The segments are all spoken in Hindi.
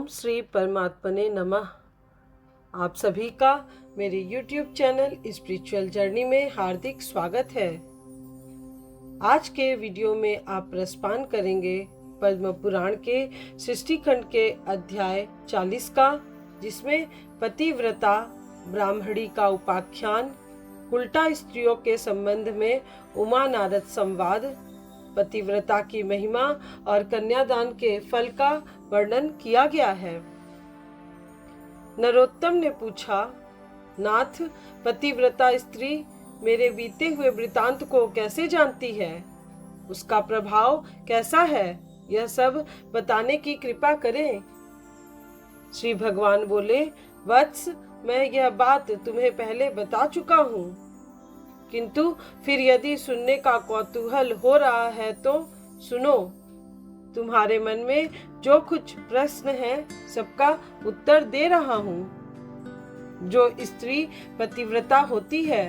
श्री परमात्मने नमः। आप सभी का मेरे YouTube चैनल स्पिरिचुअल जर्नी में हार्दिक स्वागत है। आज के वीडियो में आप रसपान करेंगे पद्म पुराण के सृष्टि खंड के अध्याय 40 का, जिसमें पतिव्रता ब्राह्मणी का उपाख्यान, उल्टा स्त्रियों के संबंध में उमा नारद संवाद, पतिव्रता की महिमा और कन्यादान के फल का वर्णन किया गया है। नरोत्तम ने पूछा, नाथ, पतिव्रता स्त्री मेरे बीते हुए वृतांत को कैसे जानती है? उसका प्रभाव कैसा है? यह सब बताने की कृपा करें। श्री भगवान बोले, वत्स, मैं यह बात तुम्हें पहले बता चुका हूँ, किंतु फिर यदि सुनने का कौतूहल हो रहा है तो सुनो। तुम्हारे मन में जो कुछ प्रश्न है सबका उत्तर दे रहा हूँ। जो स्त्री पतिव्रता होती है,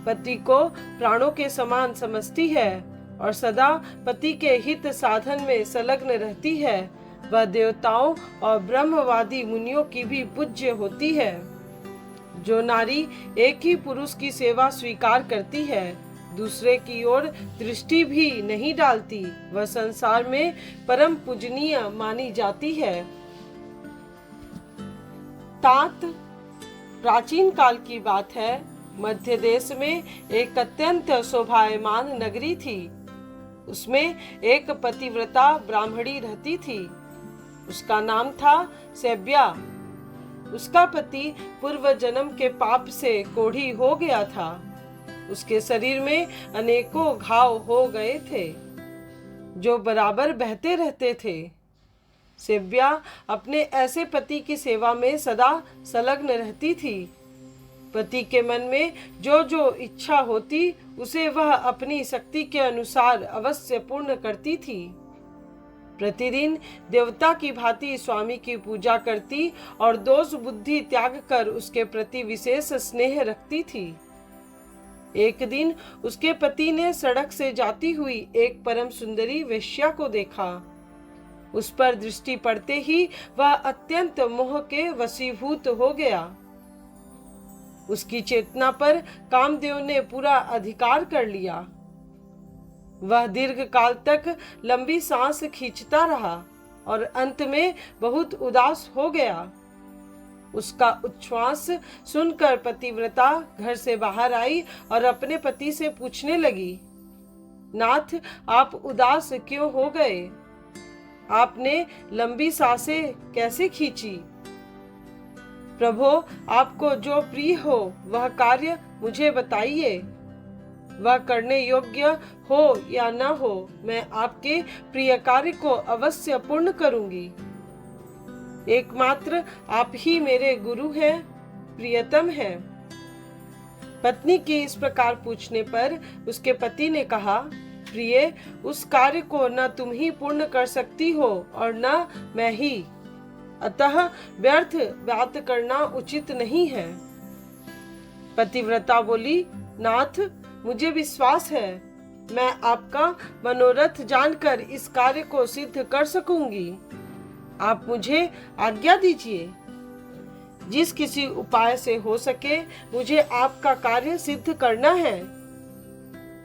पति को प्राणों के समान समझती है और सदा पति के हित साधन में संलग्न रहती है, वह देवताओं और ब्रह्मवादी मुनियों की भी पूज्य होती है। जो नारी एक ही पुरुष की सेवा स्वीकार करती है, दूसरे की ओर दृष्टि भी नहीं डालती, वह संसार में परम पूजनीय मानी जाती है। तात प्राचीन काल की बात है। मध्य देश में एक अत्यंत शोभायमान नगरी थी। उसमें एक पतिव्रता ब्राह्मणी रहती थी। उसका नाम था सेव्या। उसका पति पूर्व जन्म के पाप से कोढ़ी हो गया था। उसके शरीर में अनेकों घाव हो गए थे जो बराबर बहते रहते थे। सेव्या अपने ऐसे पति की सेवा में सदा संलग्न रहती थी। पति के मन में जो जो इच्छा होती उसे वह अपनी शक्ति के अनुसार अवश्य पूर्ण करती थी। प्रतिदिन देवता की भांति स्वामी की पूजा करती और दोष बुद्धि त्याग कर उसके प्रति विशेष स्नेह रखती थी। एक दिन उसके पति ने सड़क से जाती हुई एक परम सुंदरी वेश्या को देखा। उस पर दृष्टि पड़ते ही वह अत्यंत मोह के वशीभूत हो गया। उसकी चेतना पर कामदेव ने पूरा अधिकार कर लिया। वह दीर्घ काल तक लंबी सांस खींचता रहा और अंत में बहुत उदास हो गया। उसका उच्छ्वास सुनकर पतिव्रता घर से बाहर आई और अपने पति से पूछने लगी, नाथ, आप उदास क्यों हो गए? आपने लंबी सांसें कैसे खींची? प्रभो, आपको जो प्रिय हो वह कार्य मुझे बताइए। वह करने योग्य हो या न हो, मैं आपके प्रिय कार्य को अवश्य पूर्ण करूंगी। एकमात्र आप ही मेरे गुरु हैं, प्रियतम हैं। पत्नी की इस प्रकार पूछने पर उसके पति ने कहा, प्रिय, उस कार्य को न तुम ही पूर्ण कर सकती हो और न मैं ही, अतः व्यर्थ बात करना उचित नहीं है। पतिव्रता बोली, नाथ, मुझे विश्वास है मैं आपका मनोरथ जानकर इस कार्य को सिद्ध कर सकूंगी। आप मुझे आज्ञा दीजिए। जिस किसी उपाय से हो सके मुझे आपका कार्य सिद्ध करना है।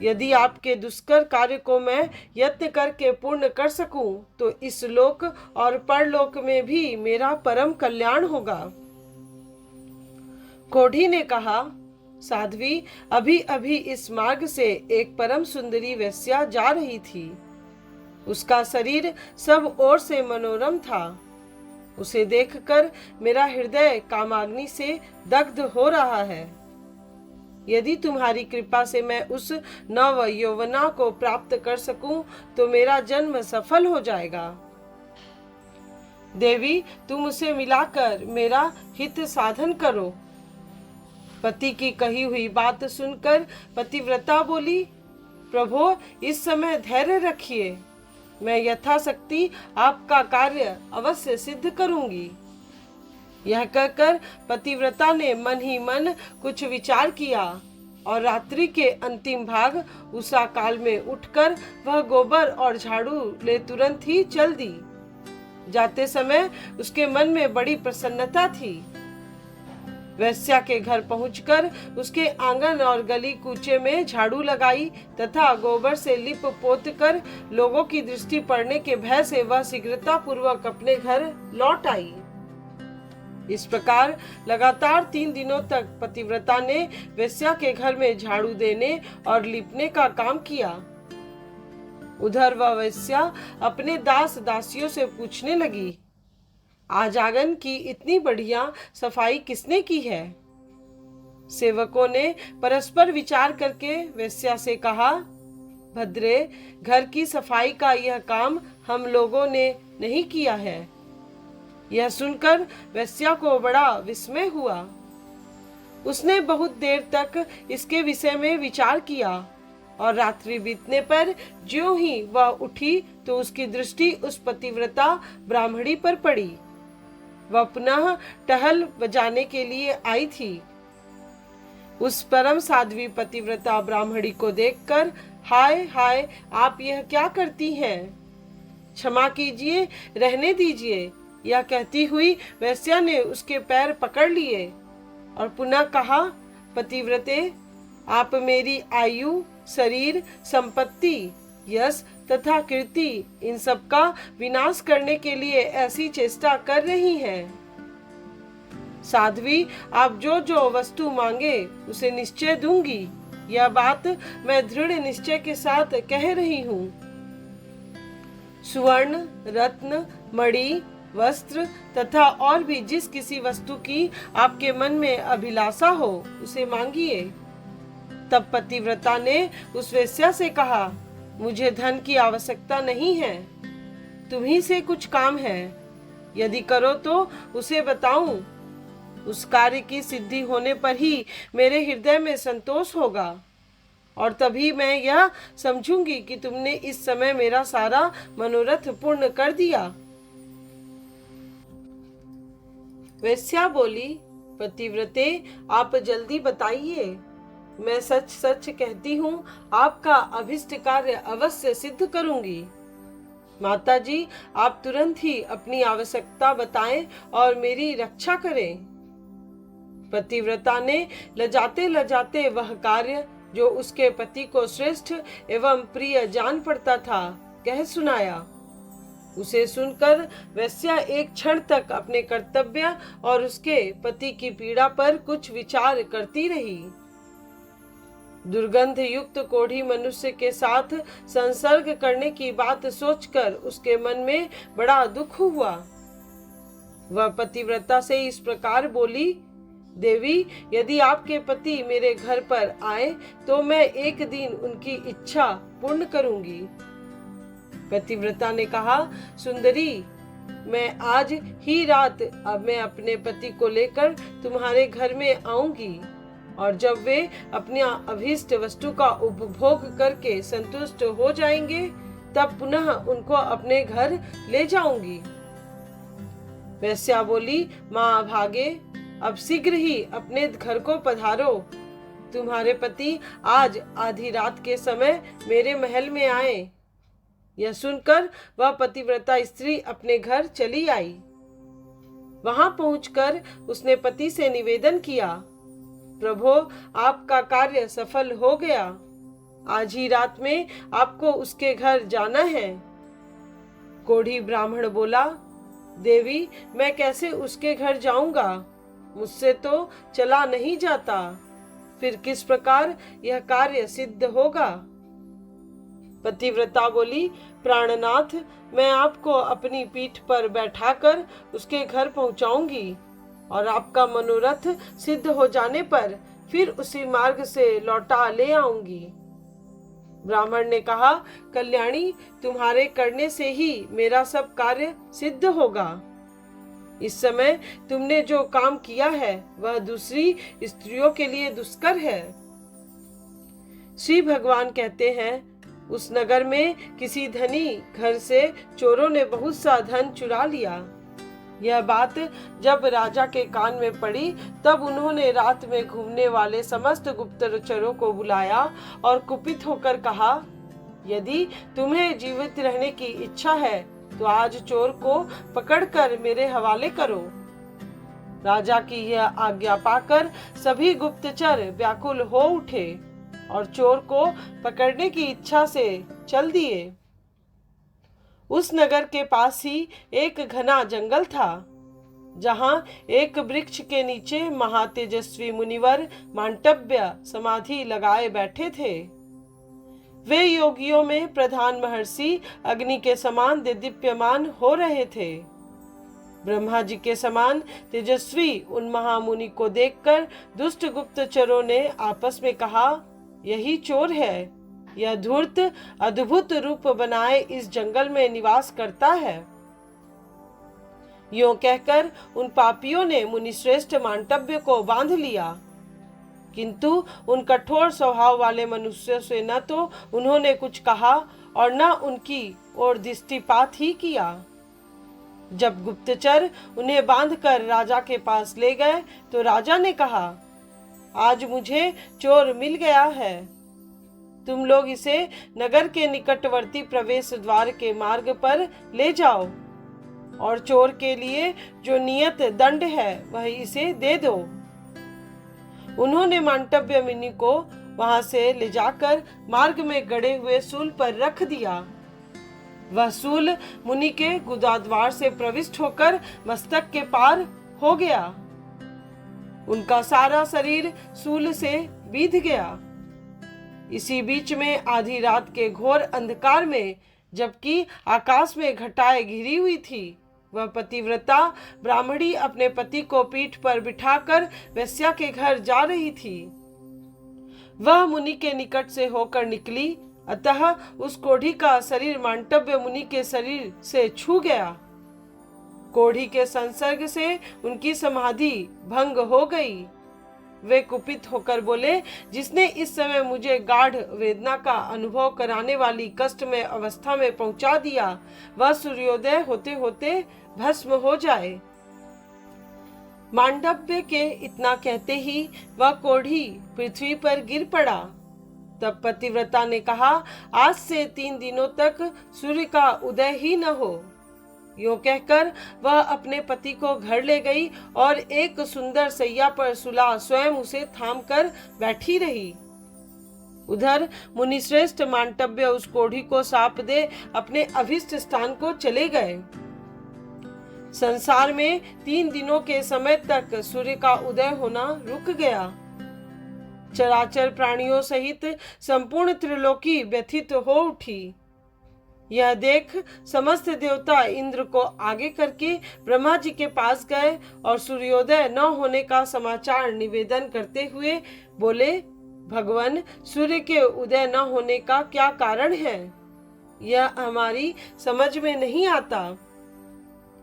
यदि आपके दुष्कर कार्य को मैं यत्न करके पूर्ण कर सकूं तो इस लोक और परलोक में भी मेरा परम कल्याण होगा। कोढ़ी ने कहा, साध्वी, अभी अभी इस मार्ग से एक परम सुंदरी वेश्या जा रही थी। उसका शरीर सब ओर से मनोरम था। उसे देखकर मेरा हृदय कामाग्नि से दग्ध हो रहा है। यदि तुम्हारी कृपा से मैं उस नव यौवना को प्राप्त कर सकूं तो मेरा जन्म सफल हो जाएगा। देवी, तुम उसे मिलाकर मेरा हित साधन करो। पति की कही हुई बात सुनकर पतिव्रता बोली, प्रभो, इस समय धैर्य रखिए। मैं यथाशक्ति आपका कार्य अवश्य सिद्ध करूंगी। यह कहकर पतिव्रता ने मन ही मन कुछ विचार किया और रात्रि के अंतिम भाग उषा काल में उठकर वह गोबर और झाड़ू ले तुरंत ही चल दी। जाते समय उसके मन में बड़ी प्रसन्नता थी। वेश्या के घर पहुंचकर उसके आंगन और गली कूचे में झाड़ू लगाई तथा गोबर से लिप पोत कर लोगों की दृष्टि पड़ने के भय से वह शीघ्रता पूर्वक अपने घर लौट आई। इस प्रकार लगातार 3 दिनों तक पतिव्रता ने वेश्या के घर में झाड़ू देने और लिपने का काम किया। उधर वह वेश्या अपने दास दासियों से पूछने लगी, आज आंगन की इतनी बढ़िया सफाई किसने की है? सेवकों ने परस्पर विचार करके वेश्या से कहा, भद्रे, घर की सफाई का यह काम हम लोगों ने नहीं किया है। यह सुनकर वेश्या को बड़ा विस्मय हुआ। उसने बहुत देर तक इसके विषय में विचार किया और रात्रि बीतने पर ज्यों ही वह उठी तो उसकी दृष्टि उस पतिव्रता ब्राह्मणी पर पड़ी। वह पुनः टहल बजाने के लिए आई थी। उस परम साध्वी पतिव्रता ब्राह्मणी को देखकर, हाय हाय, आप यह क्या करती हैं? क्षमा कीजिए, रहने दीजिए, यह कहती हुई वेश्या ने उसके पैर पकड़ लिए और पुनः कहा, पतिव्रते, आप मेरी आयु, शरीर, संपत्ति, यश तथा कीर्ति इन सब का विनाश करने के लिए ऐसी चेष्टा कर रही हैं। साध्वी, आप जो जो वस्तु मांगे उसे निश्चय दूंगी। यह बात मैं दृढ़ निश्चय के साथ कह रही हूँ। सुवर्ण, रत्न, मणि, वस्त्र तथा और भी जिस किसी वस्तु की आपके मन में अभिलाषा हो उसे मांगिए। तब पतिव्रता ने उस वेश्या से कहा, मुझे धन की आवश्यकता नहीं है, तुम्ही से कुछ काम है, यदि करो तो उसे बताऊं। उस कार्य की सिद्धि होने पर ही मेरे हृदय में संतोष होगा और तभी मैं यह समझूंगी कि तुमने इस समय मेरा सारा मनोरथ पूर्ण कर दिया। वेश्या बोली, पतिव्रते, आप जल्दी बताइए, मैं सच सच कहती हूँ, आपका अभिष्ट कार्य अवश्य सिद्ध करूंगी। माता जी, आप तुरंत ही अपनी आवश्यकता बताएं और मेरी रक्षा करें। पतिव्रता ने लजाते लजाते वह कार्य जो उसके पति को श्रेष्ठ एवं प्रिय जान पड़ता था कह सुनाया। उसे सुनकर वेश्या एक क्षण तक अपने कर्तव्य और उसके पति की पीड़ा पर कुछ विचार करती रही। दुर्गंध युक्त कोढ़ी मनुष्य के साथ संसर्ग करने की बात सोचकर उसके मन में बड़ा दुख हुआ। वह पतिव्रता से इस प्रकार बोली, देवी, यदि आपके पति मेरे घर पर आए तो मैं एक दिन उनकी इच्छा पूर्ण करूंगी। पतिव्रता ने कहा, सुंदरी, मैं आज ही रात अब मैं अपने पति को लेकर तुम्हारे घर में आऊंगी और जब वे अपनी अभीष्ट वस्तु का उपभोग करके संतुष्ट हो जाएंगे तब पुनः उनको अपने घर ले जाऊंगी। वेश्या बोली, माँ भागे, अब शीघ्र ही अपने घर को पधारो। तुम्हारे पति आज आधी रात के समय मेरे महल में आए। यह सुनकर वह पतिव्रता स्त्री अपने घर चली आई। वहां पहुंचकर उसने पति से निवेदन किया, प्रभो, आपका कार्य सफल हो गया। आज ही रात में आपको उसके घर जाना है। कोढ़ी ब्राह्मण बोला, देवी, मैं कैसे उसके घर जाऊंगा? मुझसे तो चला नहीं जाता। फिर किस प्रकार यह कार्य सिद्ध होगा? पतिव्रता बोली, प्राणनाथ, मैं आपको अपनी पीठ पर बैठाकर उसके घर पहुंचाऊंगी और आपका मनोरथ सिद्ध हो जाने पर फिर उसी मार्ग से लौटा ले आऊंगी। ब्राह्मण ने कहा, कल्याणी, तुम्हारे करने से ही मेरा सब कार्य सिद्ध होगा। इस समय तुमने जो काम किया है वह दूसरी स्त्रियों के लिए दुष्कर है। श्री भगवान कहते हैं, उस नगर में किसी धनी घर से चोरों ने बहुत सा धन चुरा लिया। यह बात जब राजा के कान में पड़ी तब उन्होंने रात में घूमने वाले समस्त गुप्तचरों को बुलाया और कुपित होकर कहा, यदि तुम्हें जीवित रहने की इच्छा है तो आज चोर को पकड़कर मेरे हवाले करो। राजा की यह आज्ञा पाकर सभी गुप्तचर व्याकुल हो उठे और चोर को पकड़ने की इच्छा से चल दिए। उस नगर के पास ही एक घना जंगल था, जहां एक वृक्ष के नीचे महातेजस्वी मुनिवर मांडव्य समाधि लगाए बैठे थे। वे योगियों में प्रधान महर्षि अग्नि के समान दीप्यमान हो रहे थे। ब्रह्मा जी के समान तेजस्वी उन महामुनि को देखकर दुष्ट गुप्तचरों ने आपस में कहा, यही चोर है, यह धूर्त अद्भुत रूप बनाए इस जंगल में निवास करता है। यूं कहकर उन पापियों ने मुनिश्रेष्ठ मांडव्य को बांध लिया, किंतु उन कठोर स्वभाव वाले मनुष्यों से न तो उन्होंने कुछ कहा और न उनकी ओर दृष्टिपात ही किया। जब गुप्तचर उन्हें बांधकर राजा के पास ले गए तो राजा ने कहा, आज मुझे चोर मिल गया है। तुम लोग इसे नगर के निकटवर्ती प्रवेश द्वार के मार्ग पर ले जाओ और चोर के लिए जो नियत दंड है वह इसे दे दो। उन्होंने मांडव्य मुनि को वहां से ले जाकर मार्ग में गड़े हुए सूल पर रख दिया। वह सूल मुनि के गुदाद्वार से प्रविष्ट होकर मस्तक के पार हो गया। उनका सारा शरीर सूल से बीध गया। इसी बीच में आधी रात के घोर अंधकार में, जबकि आकाश में घटाएं घिरी हुई थी, वह पतिव्रता ब्राह्मणी अपने पति को पीठ पर बिठाकर वेश्या के घर जा रही थी। वह मुनि के निकट से होकर निकली, अतः उस कोढ़ी का शरीर मांडव्य मुनि के शरीर से छू गया। कोढ़ी के संसर्ग से उनकी समाधि भंग हो गई। वे कुपित होकर बोले, जिसने इस समय मुझे गाढ़ वेदना का अनुभव कराने वाली कष्टमय अवस्था में पहुंचा दिया, वह सूर्योदय होते होते भस्म हो जाए। मांडव्य के इतना कहते ही वह कोढ़ी पृथ्वी पर गिर पड़ा। तब पतिव्रता ने कहा, आज से 3 दिनों तक सूर्य का उदय ही न हो। यूं कहकर वह अपने पति को घर ले गई और एक सुंदर सैया पर सुला स्वयं उसे थाम कर बैठी रही। उधर मुनिश्रेष्ठ मांडव्य उस कोढ़ी को साप दे अपने अभिष्ट स्थान को चले गए। संसार में 3 दिनों के समय तक सूर्य का उदय होना रुक गया। चराचर प्राणियों सहित संपूर्ण त्रिलोकी व्यथित हो उठी। यह देख समस्त देवता इंद्र को आगे करके ब्रह्मा जी के पास गए और सूर्योदय न होने का समाचार निवेदन करते हुए बोले, भगवान, सूर्य के उदय न होने का क्या कारण है? यह हमारी समझ में नहीं आता।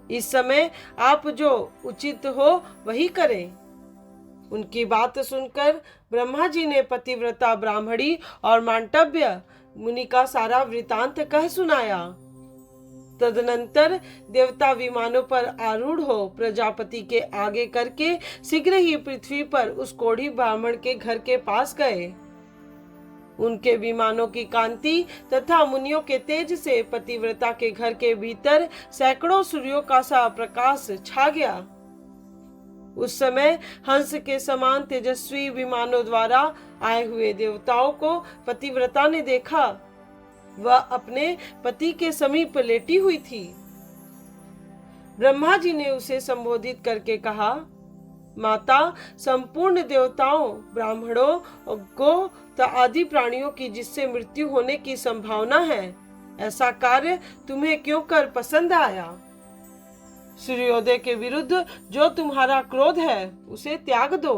इस समय आप जो उचित हो वही करें। उनकी बात सुनकर ब्रह्मा जी ने पतिव्रता ब्राह्मणी और मांडव्य मुनि का सारा वृतांत कह सुनाया। तदनंतर देवता विमानों पर आरूढ़ हो प्रजापति के आगे करके शीघ्र ही पृथ्वी पर उस कोढ़ी ब्राह्मण के घर के पास गए। उनके विमानों की कांति तथा मुनियों के तेज से पतिव्रता के घर के भीतर सैकड़ों सूर्यों का सा प्रकाश छा गया। उस समय हंस के समान तेजस्वी विमानों द्वारा आए हुए देवताओं को पतिव्रता ने देखा। वह अपने पति के समीप लेटी हुई थी। ब्रह्मा जी ने उसे संबोधित करके कहा, माता, संपूर्ण देवताओं, ब्राह्मणों, गो आदि प्राणियों की जिससे मृत्यु होने की संभावना है, ऐसा कार्य तुम्हें क्यों कर पसंद आया? सूर्योदय के विरुद्ध जो तुम्हारा क्रोध है उसे त्याग दो।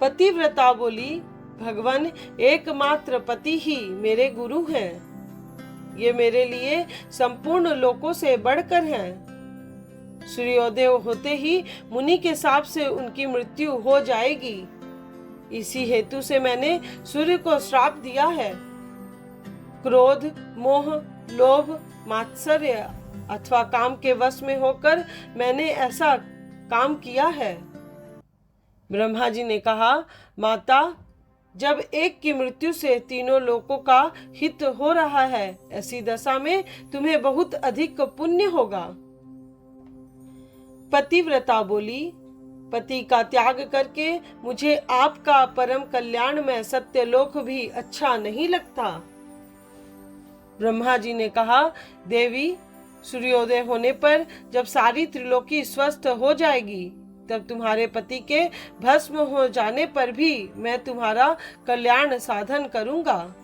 पतिव्रता बोली, भगवान, एकमात्र पति ही मेरे गुरु हैं। ये मेरे लिए संपूर्ण लोकों से बढ़कर हैं। सूर्योदय होते ही मुनि के शाप से उनकी मृत्यु हो जाएगी। इसी हेतु से मैंने सूर्य को श्राप दिया है। क्रोध, मोह, लोभ, मात्सर्य अथवा काम के वश में होकर मैंने ऐसा काम किया है। ब्रह्मा जी ने कहा, माता, जब एक की मृत्यु से तीनों लोगों का हित हो रहा है, ऐसी दशा में तुम्हें बहुत अधिक पुण्य होगा। पतिव्रता बोली, पति का त्याग करके मुझे आपका परम कल्याण में सत्यलोक भी अच्छा नहीं लगता। ब्रह्मा जी ने कहा, देवी, सूर्योदय होने पर जब सारी त्रिलोकी स्वस्थ हो जाएगी, तब तुम्हारे पति के भस्म हो जाने पर भी मैं तुम्हारा कल्याण साधन करूंगा।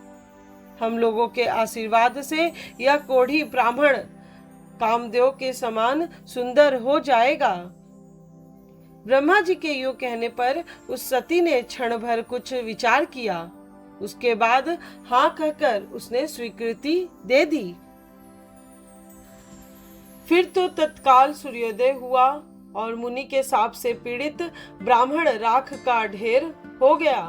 हम लोगों के आशीर्वाद से यह कोढ़ी ब्राह्मण कामदेव के समान सुंदर हो जाएगा। ब्रह्मा जी के यूं कहने पर उस सती ने क्षण भर कुछ विचार किया। उसके बाद हाँ कहकर उसने स्वीकृति दे दी। फिर तो तत्काल सूर्योदय हुआ और मुनि के साप से पीड़ित ब्राह्मण राख का ढेर हो गया।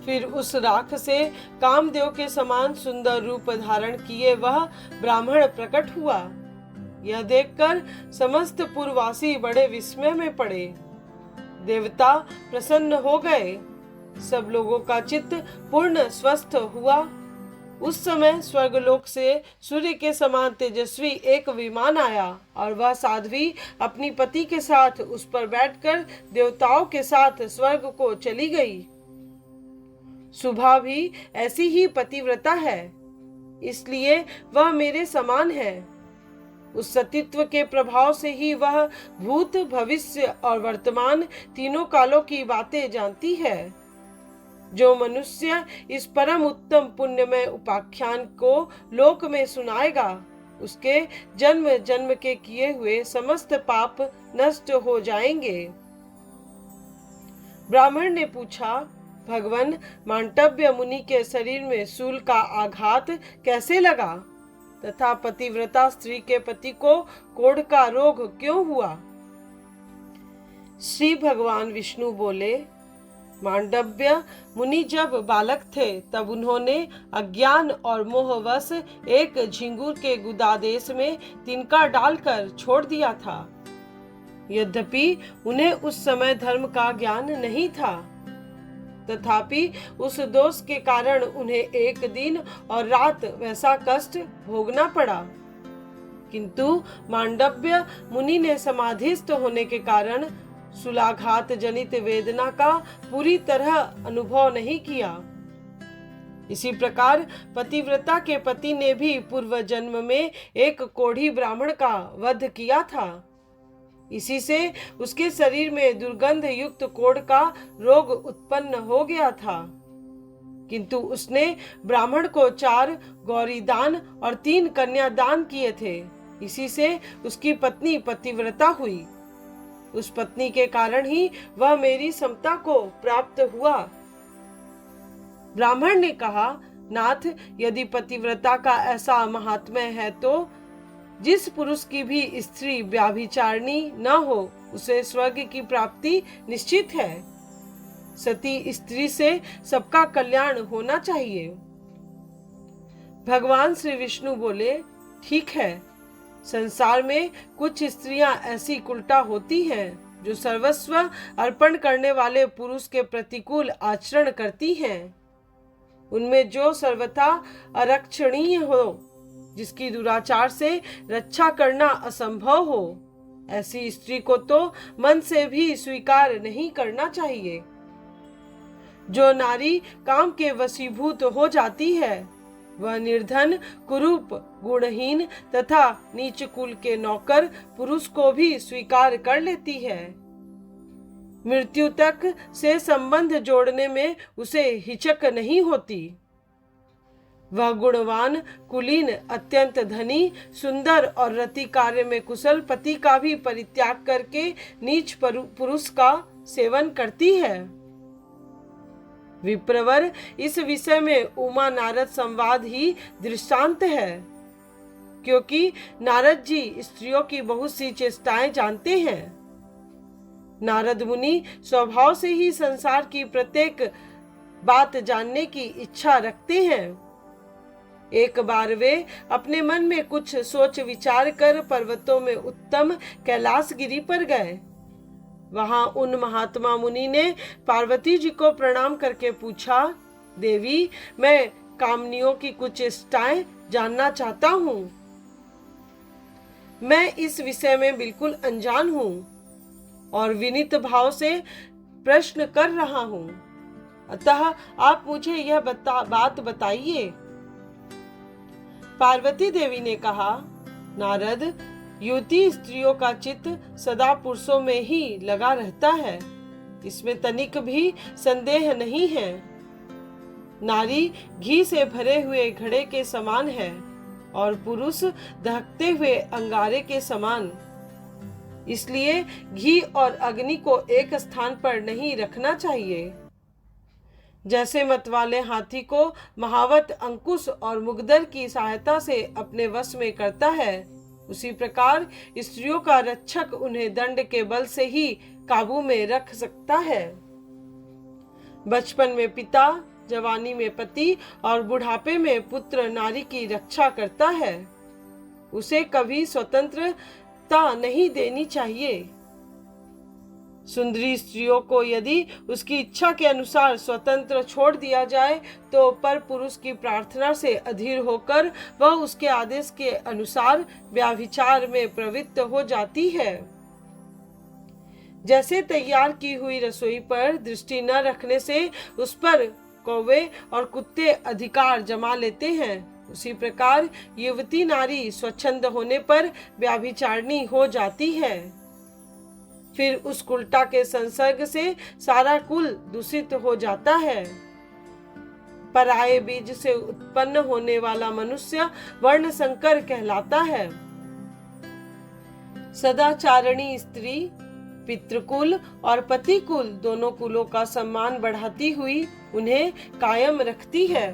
फिर उस राख से कामदेव के समान सुंदर रूप धारण किए वह ब्राह्मण प्रकट हुआ। यह देखकर समस्त पुरवासी बड़े विस्मय में पड़े। देवता प्रसन्न हो गए। सब लोगों का चित्त पूर्ण स्वस्थ हुआ। उस समय स्वर्गलोक से सूर्य के समान तेजस्वी एक विमान आया और वह साध्वी अपनी पति के साथ उस पर बैठकर देवताओं के साथ स्वर्ग को चली गई। सुभा भी ऐसी ही पतिव्रता है, इसलिए वह मेरे समान है। उस सतीत्व के प्रभाव से ही वह भूत, भविष्य और वर्तमान तीनों कालों की बातें जानती है। जो मनुष्य इस परम उत्तम पुण्यमय उपाख्यान को लोक में सुनाएगा, उसके जन्म जन्म के किए हुए समस्त पाप नष्ट हो जाएंगे। ब्राह्मण ने पूछा, भगवान, मांडव्य मुनि के शरीर में शूल का आघात कैसे लगा तथा पतिव्रता स्त्री के पति को कोढ़ का रोग क्यों हुआ? श्री भगवान विष्णु बोले, मांडव्य मुनि जब बालक थे तब उन्होंने अज्ञान और मोहवश एक झिंगुर के गुदादेश में तिनका डालकर छोड़ दिया था। यद्यपि उन्हें उस समय धर्म का ज्ञान नहीं था, तथापि उस दोष के कारण उन्हें एक दिन और रात वैसा कष्ट भोगना पड़ा। किंतु मांडव्य मुनि ने समाधिस्थ होने के कारण शूलाघात जनित वेदना का पूरी तरह अनुभव नहीं किया। इसी प्रकार पतिव्रता के पति ने भी पूर्व जन्म में एक कोढ़ी ब्राह्मण का वध किया था। इसी से उसके शरीर में दुर्गंध युक्त कोढ़ का रोग उत्पन्न हो गया था। किंतु उसने ब्राह्मण को 4 गौरी दान और 3 कन्या दान किए थे। इसी से उसकी पत्नी पतिव्रता हुई। उस पत्नी के कारण ही वह मेरी समता को प्राप्त हुआ। ब्राह्मण ने कहा, नाथ, यदि पतिव्रता का ऐसा महात्म्य है तो जिस पुरुष की भी स्त्री व्याभिचारिणी न हो उसे स्वर्ग की प्राप्ति निश्चित है। सती स्त्री से सबका कल्याण होना चाहिए। भगवान श्री विष्णु बोले, ठीक है, संसार में कुछ स्त्रियां ऐसी उल्टा होती हैं जो सर्वस्व अर्पण करने वाले पुरुष के प्रतिकूल आचरण करती हैं। उनमें जो सर्वथा अरक्षणीय हो, जिसकी दुराचार से रक्षा करना असंभव हो, ऐसी स्त्री को तो मन से भी स्वीकार नहीं करना चाहिए। जो नारी काम के वशीभूत हो जाती है, वह निर्धन, कुरूप, गुणहीन तथा नीच कुल के नौकर पुरुष को भी स्वीकार कर लेती है। मृत्यु तक से संबंध जोड़ने में उसे हिचक नहीं होती। वह गुणवान, कुलीन, अत्यंत धनी, सुंदर और रति कार्य में कुशल पति का भी परित्याग करके नीच पुरुष का सेवन करती है। विप्रवर, इस विषय में उमा नारद संवाद ही दृष्टांत है, क्योंकि नारद जी स्त्रियों की बहुत सी चेष्टाएं जानते हैं। नारद मुनि स्वभाव से ही संसार की प्रत्येक बात जानने की इच्छा रखते हैं। एक बार वे अपने मन में कुछ सोच विचार कर पर्वतों में उत्तम कैलाशगिरी पर गए। वहां उन महात्मा मुनि ने पार्वती जी को प्रणाम करके पूछा, देवी, मैं कामनियों की कुछ इष्टाएं जानना चाहता हूं। मैं इस विषय में बिल्कुल अनजान हूं और विनीत भाव से प्रश्न कर रहा हूं, अतः आप मुझे यह बात बताइए। पार्वती देवी ने कहा, नारद, युवती स्त्रियों का चित्त सदा पुरुषों में ही लगा रहता है, इसमें तनिक भी संदेह नहीं है। नारी घी से भरे हुए घड़े के समान है और पुरुष दहकते हुए अंगारे के समान। इसलिए घी और अग्नि को एक स्थान पर नहीं रखना चाहिए। जैसे मतवाले हाथी को महावत अंकुश और मुगदर की सहायता से अपने वश में करता है, उसी प्रकार स्त्रियों का रक्षक उन्हें दंड के बल से ही काबू में रख सकता है। बचपन में पिता, जवानी में पति और बुढ़ापे में पुत्र नारी की रक्षा करता है। उसे कभी स्वतंत्रता नहीं देनी चाहिए। सुंदरी स्त्रियों को यदि उसकी इच्छा के अनुसार स्वतंत्र छोड़ दिया जाए तो पर पुरुष की प्रार्थना से अधीर होकर वह उसके आदेश के अनुसार व्याभिचार में प्रवृत्त हो जाती है। जैसे तैयार की हुई रसोई पर दृष्टि न रखने से उस पर कौवे और कुत्ते अधिकार जमा लेते हैं, उसी प्रकार युवती नारी स्वच्छंद होने पर व्याभिचारिणी हो जाती है। फिर उस कुलटा के संसर्ग से सारा कुल दूषित हो जाता है। पराये बीज से उत्पन्न होने वाला मनुष्य वर्ण संकर कहलाता है। सदाचारिणी स्त्री पितृकुल और पतिकुल दोनों कुलों का सम्मान बढ़ाती हुई उन्हें कायम रखती है।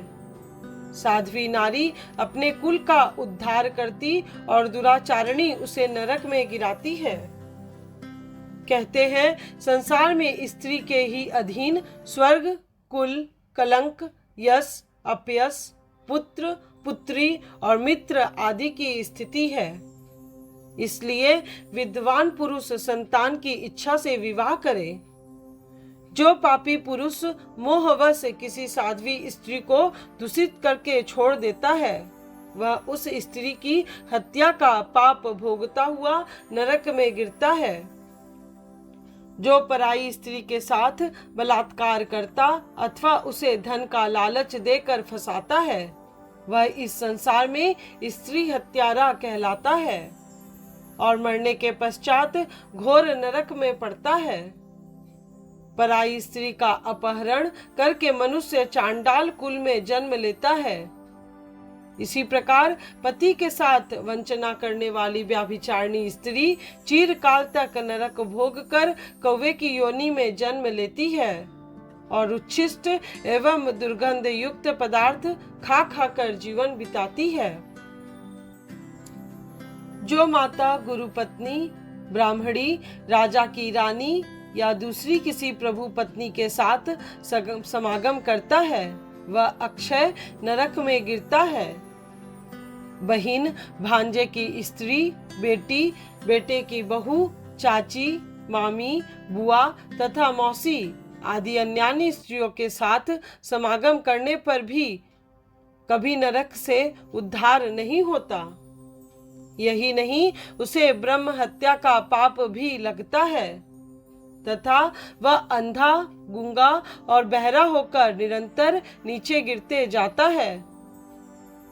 साध्वी नारी अपने कुल का उद्धार करती और दुराचारिणी उसे नरक में गिराती है। कहते हैं, संसार में स्त्री के ही अधीन स्वर्ग, कुल, कलंक, यश, अपयश, पुत्र, पुत्री और मित्र आदि की स्थिति है। इसलिए विद्वान पुरुष संतान की इच्छा से विवाह करे। जो पापी पुरुष मोहवश किसी साध्वी स्त्री को दूषित करके छोड़ देता है, वह उस स्त्री की हत्या का पाप भोगता हुआ नरक में गिरता है। जो पराई स्त्री के साथ बलात्कार करता अथवा उसे धन का लालच देकर फंसाता है, वह इस संसार में स्त्री हत्यारा कहलाता है और मरने के पश्चात घोर नरक में पड़ता है। पराई स्त्री का अपहरण करके मनुष्य चांडाल कुल में जन्म लेता है। इसी प्रकार पति के साथ वंचना करने वाली व्याभिचारिणी स्त्री चिरकाल तक नरक भोग कर कौवे की योनि में जन्म लेती है और उच्छिष्ट एवं दुर्गंध युक्त पदार्थ खा खाकर जीवन बिताती है। जो माता गुरु पत्नी, ब्राह्मणी, राजा की रानी या दूसरी किसी प्रभु पत्नी के साथ समागम करता है, वह अक्षय नरक में गिरता है। बहिन, भांजे की स्त्री, बेटी, बेटे की बहू, चाची, मामी, बुआ तथा मौसी आदि अन्यान्य स्त्रियों के साथ समागम करने पर भी कभी नरक से उद्धार नहीं होता। यही नहीं, उसे ब्रह्म हत्या का पाप भी लगता है तथा वह अंधा, गूंगा और बहरा होकर निरंतर नीचे गिरते जाता है।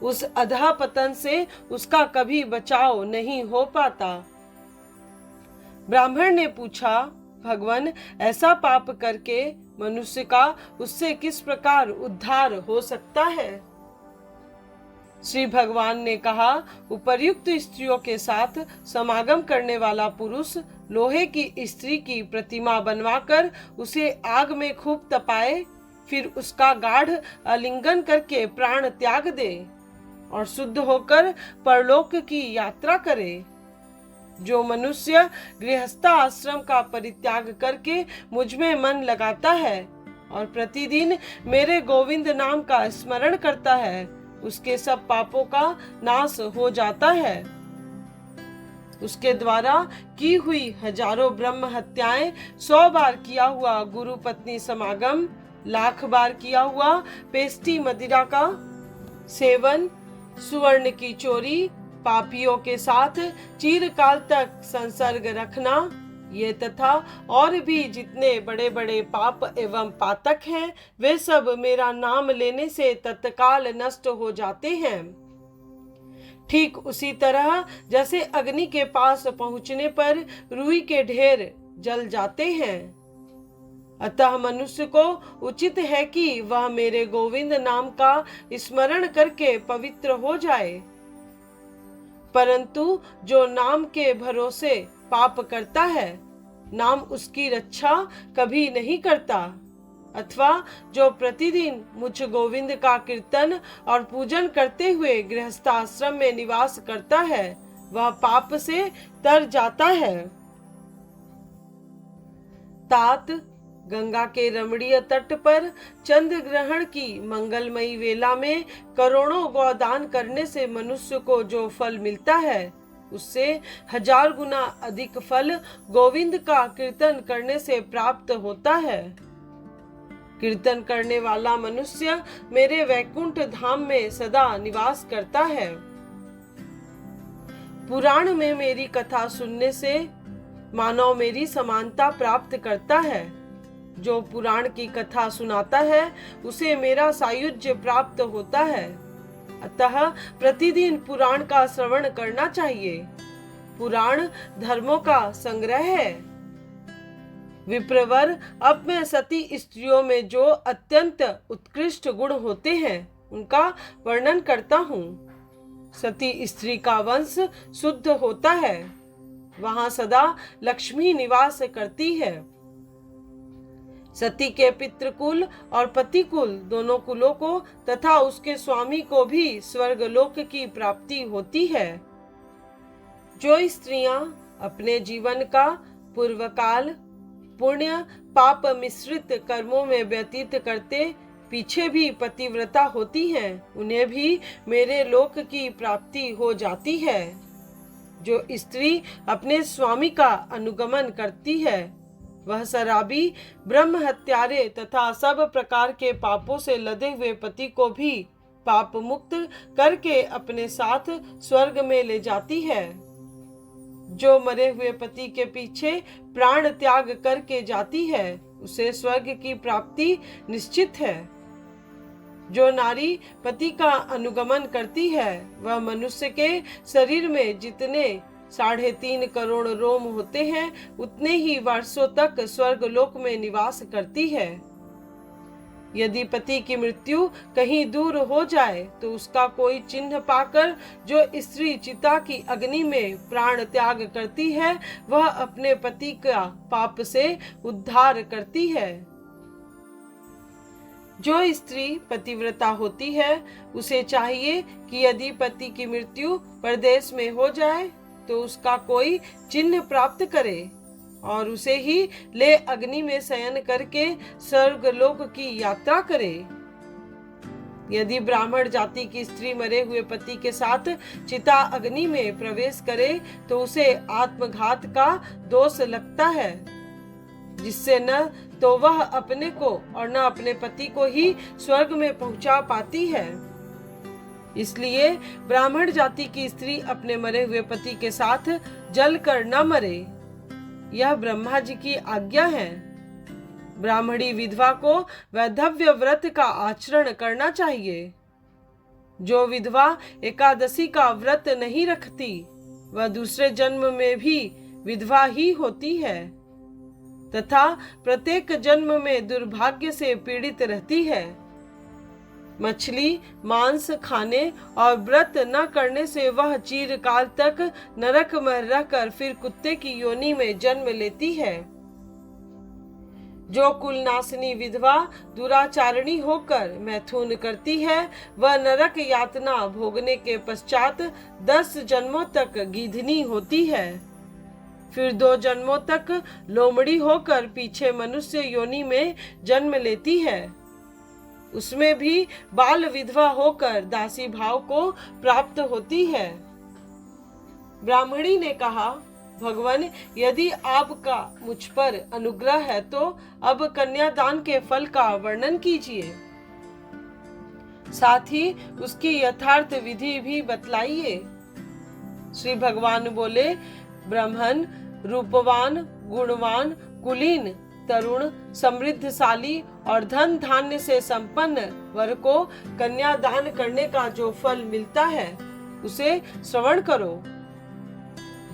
उस अधः पतन से उसका कभी बचाव नहीं हो पाता। ब्राह्मण ने पूछा, भगवान, ऐसा पाप करके मनुष्य का उससे किस प्रकार उद्धार हो सकता है? श्री भगवान ने कहा, उपर्युक्त स्त्रियों के साथ समागम करने वाला पुरुष लोहे की स्त्री की प्रतिमा बनवाकर उसे आग में खूब तपाए, फिर उसका गाढ़ आलिंगन करके प्राण त्याग दे और शुद्ध होकर परलोक की यात्रा करे। जो मनुष्य गृहस्थ आश्रम का परित्याग करके मुझ में मन लगाता है और प्रतिदिन मेरे गोविंद नाम का स्मरण करता है, उसके सब पापों का नाश हो जाता है। उसके द्वारा की हुई हजारों ब्रह्म हत्याएं, 100 बार किया हुआ गुरु पत्नी समागम, लाख बार किया हुआ पेस्टी मदिरा का सेवन, सुवर्ण की चोरी, पापियों के साथ चिरकाल तक संसर्ग रखना, ये तथा और भी जितने बड़े बड़े पाप एवं पातक हैं, वे सब मेरा नाम लेने से तत्काल नष्ट हो जाते हैं। ठीक उसी तरह जैसे अग्नि के पास पहुंचने पर रुई के ढेर जल जाते हैं, अतः मनुष्य को उचित है कि वह मेरे गोविंद नाम का स्मरण करके पवित्र हो जाए। परंतु जो नाम के भरोसे पाप करता है, नाम उसकी रक्षा कभी नहीं करता, अथवा जो प्रतिदिन मुझ गोविंद का कीर्तन और पूजन करते हुए गृहस्थाश्रम में निवास करता है, वह पाप से तर जाता है। तात गंगा के रमणीय तट पर चंद्र ग्रहण की मंगलमयी वेला में करोड़ों गौदान करने से मनुष्य को जो फल मिलता है, उससे 1000 गुना अधिक फल गोविंद का कीर्तन करने से प्राप्त होता है। कीर्तन करने वाला मनुष्य मेरे वैकुंठ धाम में सदा निवास करता है। पुराण में मेरी कथा सुनने से मानव मेरी समानता प्राप्त करता है। जो पुराण की कथा सुनाता है, उसे मेरा सायुज्य प्राप्त होता है। अतः प्रतिदिन पुराण का श्रवण करना चाहिए। पुराण धर्मों का संग्रह है। विप्रवर, अब मैं सती स्त्रियों में जो अत्यंत उत्कृष्ट गुण होते हैं, उनका वर्णन करता हूँ। सती स्त्री का वंश शुद्ध होता है। वहां सदा लक्ष्मी निवास करती है। सती के पितृकुल और पतिकुल दोनों कुलों को तथा उसके स्वामी को भी स्वर्गलोक की प्राप्ति होती है। जो स्त्रियां अपने जीवन का पूर्वकाल पुण्य पाप मिश्रित कर्मों में व्यतीत करते पीछे भी पतिव्रता होती हैं, उन्हें भी मेरे लोक की प्राप्ति हो जाती है। जो स्त्री अपने स्वामी का अनुगमन करती है, वह शराबी, ब्रह्म हत्यारे तथा सब प्रकार के पापों से लदे हुए पति को भी पाप मुक्त करके अपने साथ स्वर्ग में ले जाती है। जो मरे हुए पति के पीछे प्राण त्याग करके जाती है, उसे स्वर्ग की प्राप्ति निश्चित है। जो नारी पति का अनुगमन करती है, वह मनुष्य के शरीर में जितने 3.5 करोड़ रोम होते हैं, उतने ही वर्षों तक स्वर्ग लोक में निवास करती है। यदि पति की मृत्यु कहीं दूर हो जाए, तो उसका कोई चिन्ह पाकर जो स्त्री चिता की अग्नि में प्राण त्याग करती है, वह अपने पति का पाप से उद्धार करती है। जो स्त्री पतिव्रता होती है, उसे चाहिए कि यदि पति की मृत्यु परदेश में हो जाए, तो उसका कोई चिन्ह प्राप्त करे और उसे ही ले अग्नि में शयन करके स्वर्गलोक की यात्रा करे। यदि ब्राह्मण जाति की स्त्री मरे हुए पति के साथ चिता अग्नि में प्रवेश करे, तो उसे आत्मघात का दोष लगता है, जिससे न तो वह अपने को और न अपने पति को ही स्वर्ग में पहुंचा पाती है। इसलिए ब्राह्मण जाति की स्त्री अपने मरे हुए पति के साथ जलकर न मरे, यह ब्रह्मा जी की आज्ञा है। ब्राह्मणी विधवा को वैधव्य व्रत का आचरण करना चाहिए। जो विधवा एकादशी का व्रत नहीं रखती, वह दूसरे जन्म में भी विधवा ही होती है तथा प्रत्येक जन्म में दुर्भाग्य से पीड़ित रहती है। मछली मांस खाने और व्रत न करने से वह चिरकाल तक नरक में रहकर फिर कुत्ते की योनि में जन्म लेती है। जो कुलनाशिनी विधवा दुराचारणी होकर मैथुन करती है, वह नरक यातना भोगने के पश्चात 10 जन्मों तक गीधनी होती है। फिर 2 जन्मों तक लोमड़ी होकर पीछे मनुष्य योनि में जन्म लेती है। उसमें भी बाल विधवा होकर दासी भाव को प्राप्त होती है। ब्राह्मणी ने कहा, भगवान, यदि आपका मुझ पर अनुग्रह है तो अब कन्यादान के फल का वर्णन कीजिए, साथ ही उसकी यथार्थ विधि भी बतलाइए। श्री भगवान बोले, ब्राह्मण रूपवान, गुणवान, कुलीन, तरुण, समृद्धशाली और धन धान्य से संपन्न वर को कन्यादान करने का जो फल मिलता है उसे श्रवण करो।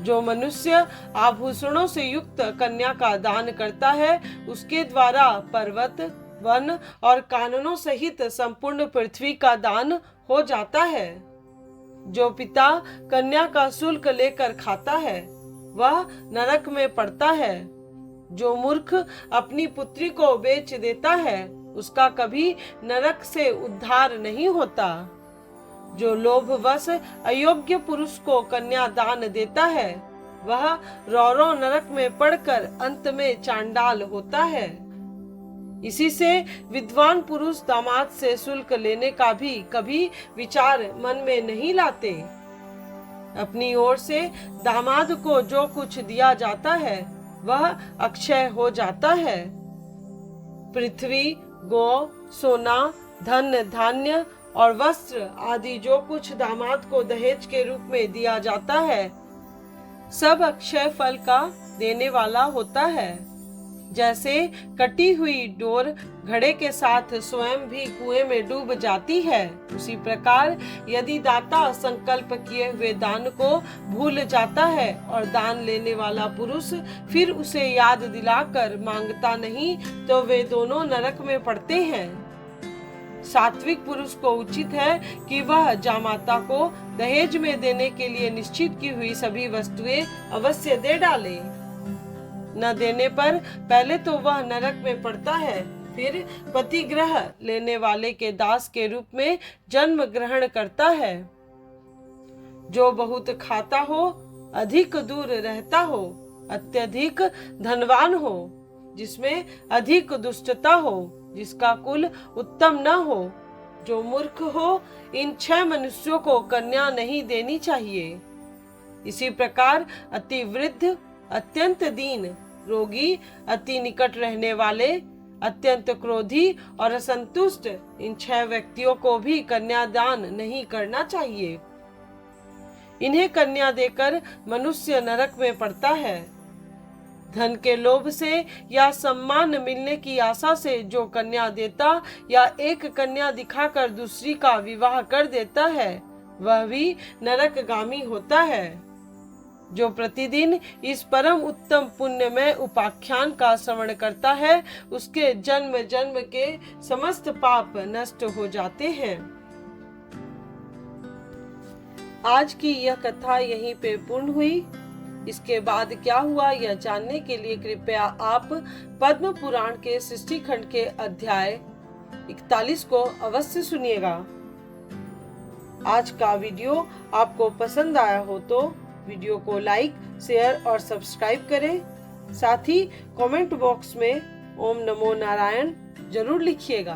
जो मनुष्य आभूषणों से युक्त कन्या का दान करता है उसके द्वारा पर्वत, वन और काननों सहित संपूर्ण पृथ्वी का दान हो जाता है। जो पिता कन्या का शुल्क लेकर खाता है वह नरक में पड़ता है। जो मूर्ख अपनी पुत्री को बेच देता है उसका कभी नरक से उद्धार नहीं होता। जो लोभवश अयोग्य पुरुष को कन्या दान देता है वह रौरव नरक में पड़कर अंत में चांडाल होता है। इसी से विद्वान पुरुष दामाद से शुल्क लेने का भी कभी विचार मन में नहीं लाते। अपनी ओर से दामाद को जो कुछ दिया जाता है वह अक्षय हो जाता है। पृथ्वी, गौ, सोना, धन धान्य और वस्त्र आदि जो कुछ दामाद को दहेज के रूप में दिया जाता है सब अक्षय फल का देने वाला होता है। जैसे कटी हुई डोर घड़े के साथ स्वयं भी कुएं में डूब जाती है, उसी प्रकार यदि दाता संकल्प किए हुए दान को भूल जाता है और दान लेने वाला पुरुष फिर उसे याद दिलाकर मांगता नहीं तो वे दोनों नरक में पड़ते हैं। सात्विक पुरुष को उचित है कि वह जामाता को दहेज में देने के लिए निश्चित की हुई सभी वस्तुएं अवश्य दे डाले। न देने पर पहले तो वह नरक में पड़ता है, फिर पतिग्रह लेने वाले के दास के रूप में जन्म ग्रहण करता है। जो बहुत खाता हो, अधिक दूर रहता हो, अत्यधिक धनवान हो, जिसमें अधिक दुष्टता हो, जिसका कुल उत्तम न हो, जो मूर्ख हो, इन 6 मनुष्यों को कन्या नहीं देनी चाहिए। इसी प्रकार अति वृद्ध, अत्यंत दीन, रोगी, अति निकट रहने वाले, अत्यंत क्रोधी और असंतुष्ट, इन 6 व्यक्तियों को भी कन्यादान नहीं करना चाहिए। इन्हें कन्या देकर मनुष्य नरक में पड़ता है। धन के लोभ से या सम्मान मिलने की आशा से जो कन्या देता या एक कन्या दिखाकर दूसरी का विवाह कर देता है वह भी नरकगामी होता है। जो प्रतिदिन इस परम उत्तम पुण्यमय उपाख्यान का श्रवण करता है उसके जन्म जन्म के समस्त पाप नष्ट हो जाते हैं। आज की यह कथा यहीं पे पूर्ण हुई। इसके बाद क्या हुआ यह जानने के लिए कृपया आप पद्म पुराण के सृष्टि खंड के अध्याय 41 को अवश्य सुनिएगा। आज का वीडियो आपको पसंद आया हो तो वीडियो को लाइक, शेयर और सब्सक्राइब करें। साथ ही कमेंट बॉक्स में ओम नमो नारायण जरूर लिखिएगा।